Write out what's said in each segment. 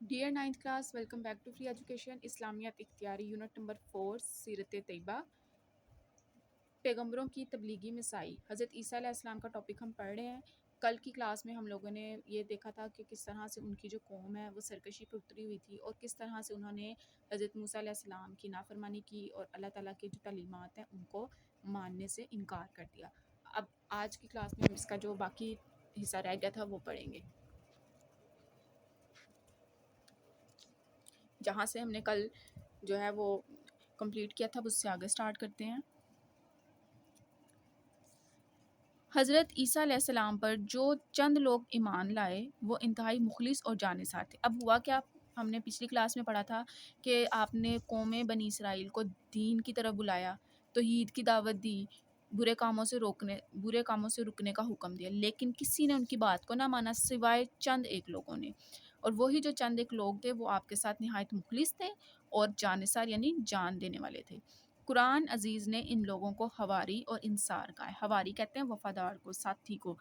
Dear ninth class, welcome back to free education اسلامیات اختیاری unit number 4 سیرت طیبہ پیغمبروں کی تبلیغی مسائی۔ حضرت عیسیٰ علیہ السلام کا ٹاپک ہم پڑھ رہے ہیں۔ کل کی کلاس میں ہم لوگوں نے یہ دیکھا تھا کہ کس طرح سے ان کی جو قوم ہے وہ سرکشی پہ اتری ہوئی تھی اور کس طرح سے انہوں نے حضرت موسیٰ علیہ السلام کی نافرمانی کی اور اللہ تعالیٰ کے جو تعلیمات ہیں ان کو ماننے سے انکار کر دیا۔ اب آج کی کلاس میں ہم اس کا جو باقی حصہ رہ گیا تھا وہ پڑھیں گے، جہاں سے ہم نے کل جو ہے وہ کمپلیٹ کیا تھا اس سے آگے سٹارٹ کرتے ہیں۔ حضرت عیسیٰ علیہ السلام پر جو چند لوگ ایمان لائے وہ انتہائی مخلص اور جانثار تھے۔ اب ہوا کیا، ہم نے پچھلی کلاس میں پڑھا تھا کہ آپ نے قوم بنی اسرائیل کو دین کی طرف بلایا، توحید کی دعوت دی، برے کاموں سے رکنے کا حکم دیا، لیکن کسی نے ان کی بات کو نہ مانا سوائے چند ایک لوگوں نے، اور وہی جو چند ایک لوگ تھے وہ آپ کے ساتھ نہایت مخلص تھے اور جانثار یعنی جان دینے والے تھے۔ قرآن عزیز نے ان لوگوں کو حواری اور انصار کہا ہے۔ حواری کہتے ہیں وفادار کو، ساتھی کو،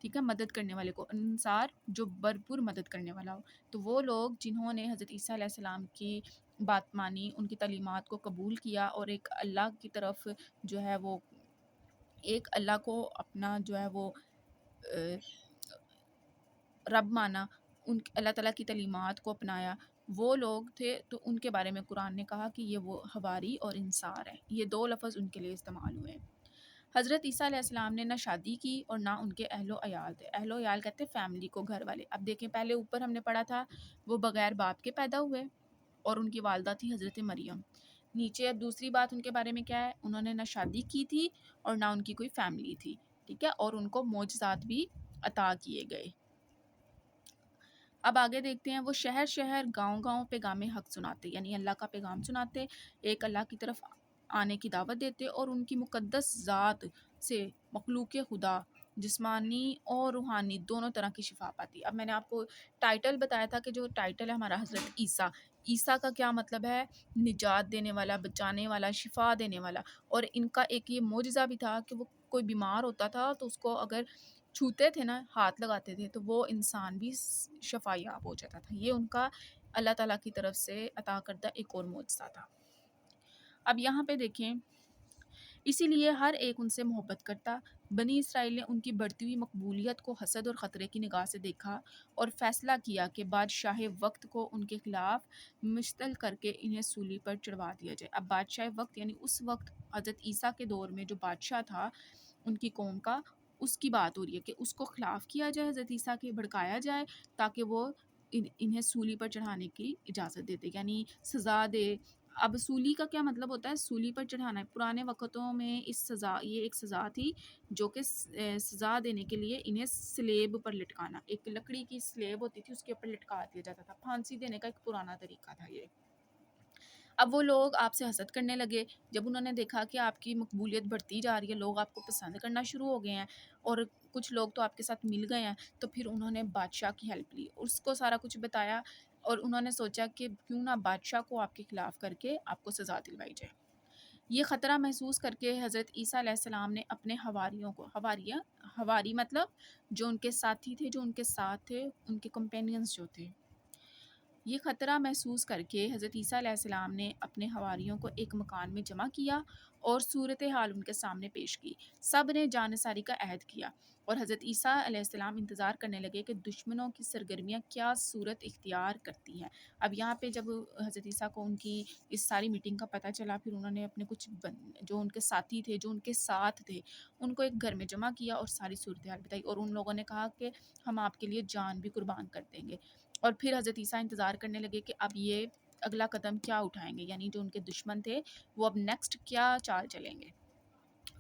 ٹھیک ہے، مدد کرنے والے کو، انصار جو بھرپور مدد کرنے والا ہو۔ تو وہ لوگ جنہوں نے حضرت عیسیٰ علیہ السلام کی بات مانی، ان کی تعلیمات کو قبول کیا اور ایک اللہ کی طرف جو ہے وہ ایک اللہ کو اپنا جو ہے وہ رب مانا، ان اللہ تعالیٰ کی تعلیمات کو اپنایا، وہ لوگ تھے۔ تو ان کے بارے میں قرآن نے کہا کہ یہ وہ حواری اور انصار ہیں۔ یہ دو لفظ ان کے لیے استعمال ہوئے ہیں۔ حضرت عیسیٰ علیہ السلام نے نہ شادی کی اور نہ ان کے اہل و عیال تھے۔ اہل و عیال کہتے ہیں فیملی کو، گھر والے۔ اب دیکھیں پہلے اوپر ہم نے پڑھا تھا وہ بغیر باپ کے پیدا ہوئے اور ان کی والدہ تھی حضرت مریم۔ نیچے اب دوسری بات ان کے بارے میں کیا ہے، انہوں نے نہ شادی کی تھی اور نہ ان کی کوئی فیملی تھی، ٹھیک ہے، اور ان کو معجزات بھی عطا کیے گئے۔ اب آگے دیکھتے ہیں، وہ شہر شہر گاؤں گاؤں پیغام حق سناتے، یعنی اللہ کا پیغام سناتے، ایک اللہ کی طرف آنے کی دعوت دیتے اور ان کی مقدس ذات سے مخلوق خدا جسمانی اور روحانی دونوں طرح کی شفا پاتی۔ اب میں نے آپ کو ٹائٹل بتایا تھا کہ جو ٹائٹل ہے ہمارا حضرت عیسیٰ، عیسیٰ کا کیا مطلب ہے، نجات دینے والا، بچانے والا، شفا دینے والا، اور ان کا ایک یہ معجزہ بھی تھا کہ وہ کوئی بیمار ہوتا تھا تو اس کو اگر چھوتے تھے نا، ہاتھ لگاتے تھے تو وہ انسان بھی شفا یاب ہو جاتا تھا۔ یہ ان کا اللہ تعالیٰ کی طرف سے عطا کردہ ایک اور معجزہ تھا۔ اب یہاں پہ دیکھیں، اسی لیے ہر ایک ان سے محبت کرتا۔ بنی اسرائیل نے ان کی بڑھتی ہوئی مقبولیت کو حسد اور خطرے کی نگاہ سے دیکھا اور فیصلہ کیا کہ بادشاہ وقت کو ان کے خلاف مشتعل کر کے انہیں سولی پر چڑھوا دیا جائے۔ اب بادشاہ وقت یعنی اس وقت حضرت عیسیٰ کے دور میں جو بادشاہ تھا ان کی قوم کا، اس کی بات ہو رہی ہے کہ اس کو خلاف کیا جائے، حضرت عیسیٰ کے بھڑکایا جائے تاکہ وہ انہیں سولی پر چڑھانے کی اجازت دیتے، یعنی سزا دے۔ اب سولی کا کیا مطلب ہوتا ہے، سولی پر چڑھانا ہے۔ پرانے وقتوں میں اس سزا، یہ ایک سزا تھی جو کہ سزا دینے کے لیے انہیں سلیب پر لٹکانا، ایک لکڑی کی سلیب ہوتی تھی اس کے اوپر لٹکا دیا جاتا تھا۔ پھانسی دینے کا ایک پرانا طریقہ تھا یہ۔ اب وہ لوگ آپ سے حسد کرنے لگے جب انہوں نے دیکھا کہ آپ کی مقبولیت بڑھتی جا رہی ہے، لوگ آپ کو پسند کرنا شروع ہو گئے ہیں اور کچھ لوگ تو آپ کے ساتھ مل گئے ہیں، تو پھر انہوں نے بادشاہ کی ہیلپ لی، اس کو سارا کچھ بتایا اور انہوں نے سوچا کہ کیوں نہ بادشاہ کو آپ کے خلاف کر کے آپ کو سزا دلوائی جائے۔ یہ خطرہ محسوس کر کے حضرت عیسیٰ علیہ السلام نے اپنے حواریوں کو، حواری مطلب جو ان کے ساتھی تھے، جو ان کے ساتھ تھے، ان کے کمپینینز جو تھے، یہ خطرہ محسوس کر کے حضرت عیسیٰ علیہ السلام نے اپنے حواریوں کو ایک مکان میں جمع کیا اور صورتحال ان کے سامنے پیش کی۔ سب نے جانثاری کا عہد کیا اور حضرت عیسیٰ علیہ السلام انتظار کرنے لگے کہ دشمنوں کی سرگرمیاں کیا صورت اختیار کرتی ہیں۔ اب یہاں پہ جب حضرت عیسیٰ کو ان کی اس ساری میٹنگ کا پتہ چلا، پھر انہوں نے اپنے کچھ جو ان کے ساتھی تھے، جو ان کے ساتھ تھے، ان کو ایک گھر میں جمع کیا اور ساری صورتحال بتائی، اور ان لوگوں نے کہا کہ ہم آپ کے لیے جان بھی قربان کر دیں گے۔ اور پھر حضرت عیسیٰ انتظار کرنے لگے کہ اب یہ اگلا قدم کیا اٹھائیں گے، یعنی جو ان کے دشمن تھے وہ اب نیکسٹ کیا چال چلیں گے۔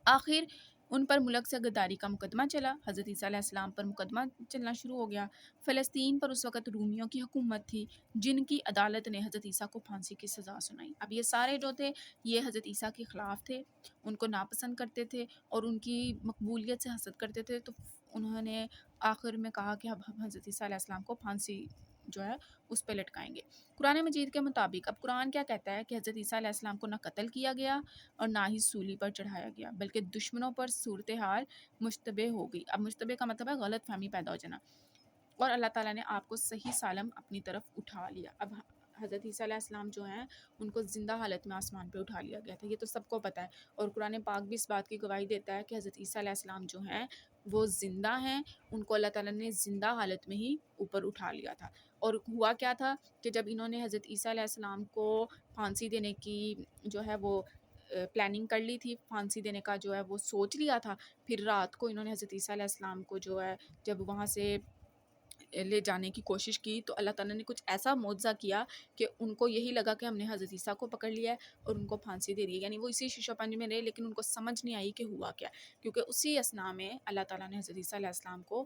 آخر ان پر ملک سے غداری کا مقدمہ چلا، حضرت عیسیٰ علیہ السلام پر مقدمہ چلنا شروع ہو گیا۔ فلسطین پر اس وقت رومیوں کی حکومت تھی جن کی عدالت نے حضرت عیسیٰ کو پھانسی کی سزا سنائی۔ اب یہ سارے جو تھے یہ حضرت عیسیٰ کے خلاف تھے، ان کو ناپسند کرتے تھے اور ان کی مقبولیت سے حسد کرتے تھے، تو انہوں نے آخر میں کہا کہ اب ہم حضرت عیسیٰ علیہ السلام کو پھانسی جو ہے اس پہ لٹکائیں گے۔ قرآن مجید کے مطابق اب قرآن کیا کہتا ہے کہ حضرت عیسیٰ علیہ السلام کو نہ قتل کیا گیا اور نہ ہی سولی پر چڑھایا گیا، بلکہ دشمنوں پر صورتحال مشتبہ ہو گئی۔ اب مشتبہ کا مطلب ہے غلط فہمی پیدا ہو جانا۔ اور اللہ تعالیٰ نے آپ کو صحیح سالم اپنی طرف اٹھا لیا. اب حضرت عیسیٰ علیہ السلام جو ہیں ان کو زندہ حالت میں آسمان پہ اٹھا لیا گیا تھا، یہ تو سب کو پتہ ہے. اور قرآن پاک بھی اس بات کی گواہی دیتا ہے کہ حضرت عیسیٰ علیہ السلام جو ہیں وہ زندہ ہیں، ان کو اللہ تعالیٰ نے زندہ حالت میں ہی اوپر اٹھا لیا تھا. اور ہوا کیا تھا کہ جب انہوں نے حضرت عیسیٰ علیہ السلام کو پھانسی دینے کی جو ہے وہ پلاننگ کر لی تھی، پھانسی دینے کا جو ہے وہ سوچ لیا تھا، پھر رات کو انہوں نے حضرت عیسیٰ علیہ السلام کو جو ہے جب وہاں سے لے جانے کی کوشش کی تو اللہ تعالیٰ نے کچھ ایسا معجزہ کیا کہ ان کو یہی لگا کہ ہم نے حضرت عیسیٰ کو پکڑ لیا ہے اور ان کو پھانسی دے دی ہے. یعنی وہ اسی شیشہ پنجے میں رہے لیکن ان کو سمجھ نہیں آئی کہ ہوا کیا، کیونکہ اسی اثنا میں اللہ تعالیٰ نے حضرت عیسیٰ علیہ السلام کو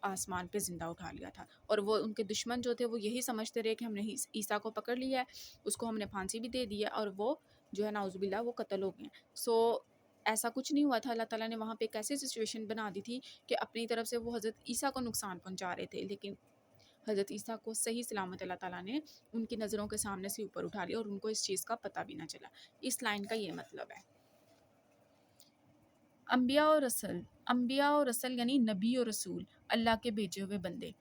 آسمان پہ زندہ اٹھا لیا تھا. اور وہ ان کے دشمن جو تھے وہ یہی سمجھتے رہے کہ ہم نے عیسیٰ کو پکڑ لیا ہے، اس کو ہم نے پھانسی بھی دے دی ہے اور وہ جو ہے نعوذ باللہ وہ قتل ہو گئے. سو ایسا کچھ نہیں ہوا تھا. اللہ تعالیٰ نے وہاں پہ ایک ایسی سچویشن بنا دی تھی کہ اپنی طرف سے وہ حضرت عیسیٰ کو نقصان پہنچا رہے تھے، لیکن حضرت عیسیٰ کو صحیح سلامت اللہ تعالیٰ نے ان کی نظروں کے سامنے سے اوپر اٹھا لیا اور ان کو اس چیز کا پتہ بھی نہ چلا. اس لائن کا یہ مطلب ہے. انبیاء اور رسل یعنی نبی اور رسول، اللہ کے بھیجے ہوئے بندے.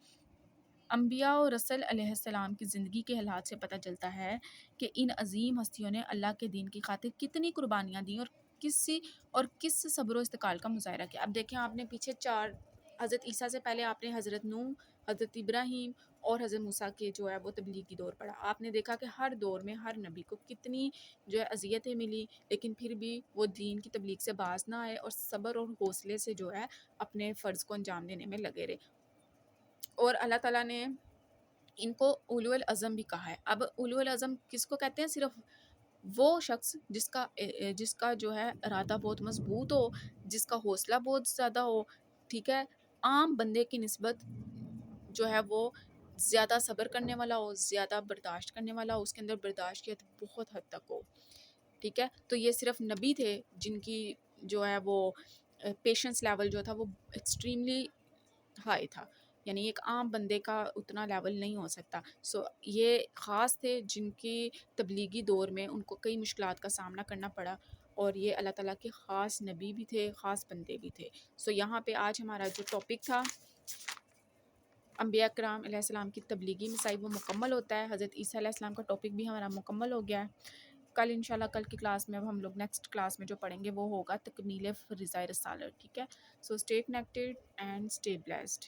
انبیاء اور رسل علیہ السلام کی زندگی کے حالات سے پتہ چلتا ہے کہ ان عظیم ہستیوں نے اللہ کے دین کی خاطر کتنی قربانیاں دیں اور کس صبر و استقال کا مظاہرہ کیا. اب دیکھیں آپ نے پیچھے حضرت عیسیٰ سے پہلے آپ نے حضرت نوح، حضرت ابراہیم اور حضرت موسیٰ کے جو ہے وہ تبلیغی دور پڑھا. آپ نے دیکھا کہ ہر دور میں ہر نبی کو کتنی جو ہے اذیتیں ملی، لیکن پھر بھی وہ دین کی تبلیغ سے باز نہ آئے اور صبر اور حوصلے سے جو ہے اپنے فرض کو انجام دینے میں لگے رہے. اور اللہ تعالیٰ نے ان کو اولو العزم بھی کہا ہے. اب اولو العزم کس کو کہتے ہیں؟ صرف وہ شخص جس کا جو ہے ارادہ بہت مضبوط ہو، جس کا حوصلہ بہت زیادہ ہو، ٹھیک ہے، عام بندے کی نسبت جو ہے وہ زیادہ صبر کرنے والا ہو، زیادہ برداشت کرنے والا ہو، اس کے اندر برداشت کی حد بہت حد تک ہو. ٹھیک ہے، تو یہ صرف نبی تھے جن کی جو ہے وہ پیشنس لیول جو تھا وہ ایکسٹریملی ہائی تھا، یعنی ایک عام بندے کا اتنا لیول نہیں ہو سکتا. سو یہ خاص تھے جن کی تبلیغی دور میں ان کو کئی مشکلات کا سامنا کرنا پڑا، اور یہ اللہ تعالیٰ کے خاص نبی بھی تھے، خاص بندے بھی تھے. سو یہاں پہ آج ہمارا جو ٹاپک تھا انبیاء کرام علیہ السلام کی تبلیغی مصائب وہ مکمل ہوتا ہے. حضرت عیسیٰ علیہ السلام کا ٹاپک بھی ہمارا مکمل ہو گیا ہے. کل انشاءاللہ کل کی کلاس میں اب ہم لوگ نیکسٹ کلاس میں جو پڑھیں گے وہ ہوگا تکمیل فریضۂ رسالت. ٹھیک ہے، so stay connected and stay blessed.